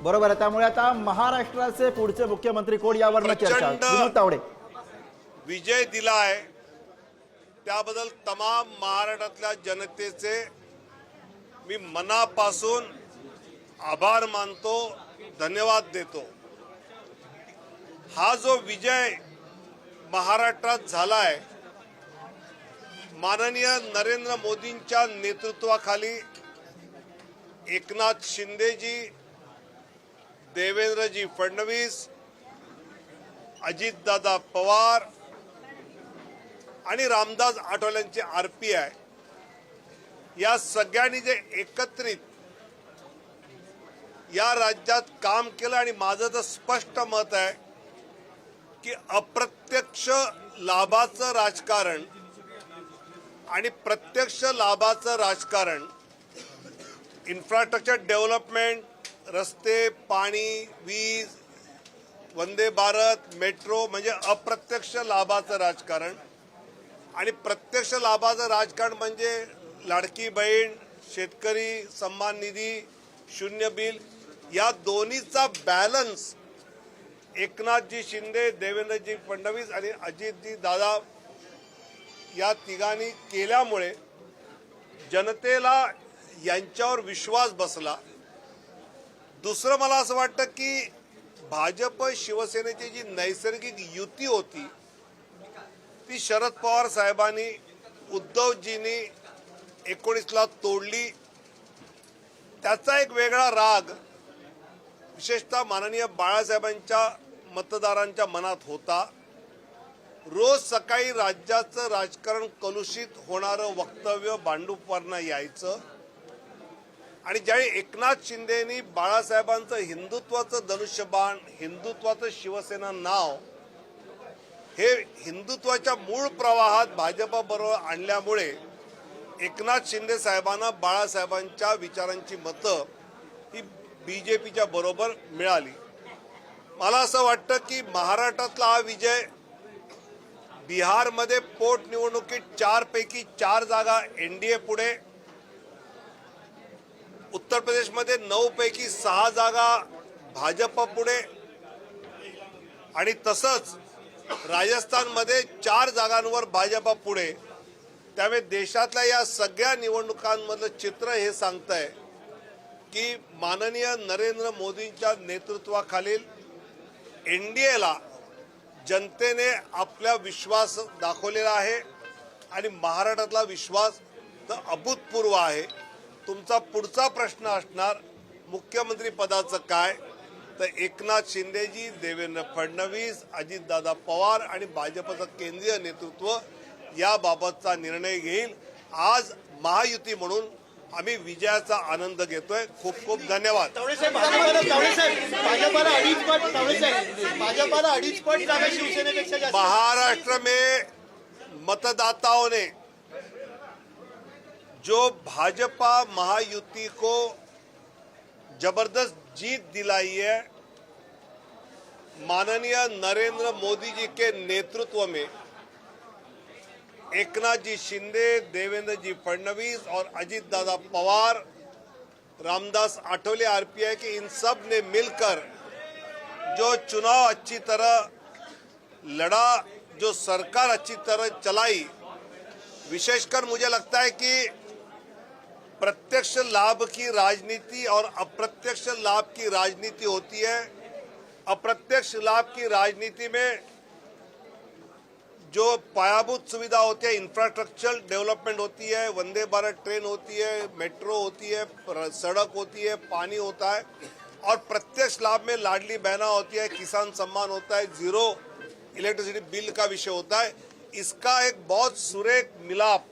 बरोबर आहे. त्यामुळे आता महाराष्ट्राचे पुढचे मुख्यमंत्री कोण यावर चर्चा. विनोद तावडे विजय दिला आहे त्याबद्दल तमाम महाराष्ट्रातल्या जनतेचे मी मनापासून आभार मानतो, धन्यवाद देतो. हा जो विजय महाराष्ट्रात झालाय माननीय नरेंद्र मोदींच्या नेतृत्वाखाली एकनाथ शिंदेजी, देवेंद्रजी फडणवीस, अजितदादा पवार आणि रामदास आठवलेंचे RPI या सगळ्यांनी जे एकत्रित या राज्यात काम केलं. आणि माझं तर स्पष्ट मत आहे की अप्रत्यक्ष लाभाचं राजकारण आणि प्रत्यक्ष लाभाचं राजकारण, इन्फ्रास्ट्रक्चर डेव्हलपमेंट, रस्ते, पाणी, वीज, वंदे भारत, मेट्रो म्हणजे अप्रत्यक्ष लाभाचं राजकारण. आणि प्रत्यक्ष लाभाचं राजकारण म्हणजे लाडकी बहीण, शेतकरी सन्मान निधी, शून्य बिल, या दोन्हीचा बॅलन्स एकनाथजी शिंदे, देवेंद्रजी फडणवीस आणि अजितजी दादा या तिघांनी केल्यामुळे जनतेला यांच्यावर विश्वास बसला. दुसरं मला असं वाटतं की भाजप शिवसेनेची जी नैसर्गिक युती होती ती शरद पवार साहेबांनी, उद्धवजींनी 19ला तोडली. त्याचा एक वेगळा राग विशेषतः माननीय बाळासाहेबांच्या मतदारांच्या मनात होता. रोज सकाळी राज्याचं राजकारण कलुषित होणारं वक्तव्य भांडुपवरनं यायचं. आणि ज्यावेळी एकनाथ शिंदेनी बाळासाहेबांचं हिंदुत्वाचं धनुष्यबाण, हिंदुत्वाचं शिवसेना नाव हे हिंदुत्वाच्या मूळ प्रवाहात भाजपबरोबर आणल्यामुळे एकनाथ शिंदे साहेबांना बाळासाहेबांच्या विचारांची मतं ही BJPच्या बरोबर मिळाली. मला असं वाटतं की महाराष्ट्रातला हा विजय, बिहारमध्ये पोटनिवडणुकीत 4 पैकी 4 जागा NDA पुढे, उत्तर प्रदेशमध्ये 9 पैकी 6 जागा भाजप पुढे आणि तसंच राजस्थानमध्ये 4 जागांवर भाजप पुढे. त्यामुळे देशातल्या या सगळ्या निवडणुकांमधलं चित्र हे सांगतंय की माननीय नरेंद्र मोदींच्या नेतृत्वाखालील NDAला जनतेने आपला विश्वास दाखवलेला आहे. आणि महाराष्ट्रातला विश्वास तर अभूतपूर्व आहे. तुमचा पुढचा प्रश्न असणार मुख्यमंत्री पदाचं काय, तर एकनाथ शिंदेजी, देवेंद्र फडणवीस, अजितदादा पवार आणि भाजपचं केंद्रीय नेतृत्व याबाबतचा निर्णय घेईल. आज महायुती म्हणून आम्ही विजयाचा आनंद घेतोय. खूप खूप धन्यवाद. महाराष्ट्र में मतदाताओं ने जो भाजपा महायुति को जबरदस्त जीत दिलाई है, माननीय नरेंद्र मोदी जी के नेतृत्व में एकनाथ जी शिंदे, देवेंद्र जी फडणवीस और अजित दादा पवार, रामदास आठवले RPI के इन सब ने मिलकर जो चुनाव अच्छी तरह लड़ा, जो सरकार अच्छी तरह चलाई, विशेषकर मुझे लगता है कि प्रत्यक्ष लाभ की राजनीति और अप्रत्यक्ष लाभ की राजनीति होती है. अप्रत्यक्ष लाभ की राजनीति में जो पायाभूत सुविधा होती है, इंफ्रास्ट्रक्चर डेवलपमेंट होती है, वंदे भारत ट्रेन होती है, मेट्रो होती है, सड़क होती है, पानी होता है. और प्रत्यक्ष लाभ में लाडली बहना होती है, किसान सम्मान होता है, जीरो इलेक्ट्रिसिटी बिल का विषय होता है. इसका एक बहुत सुरेख मिलाप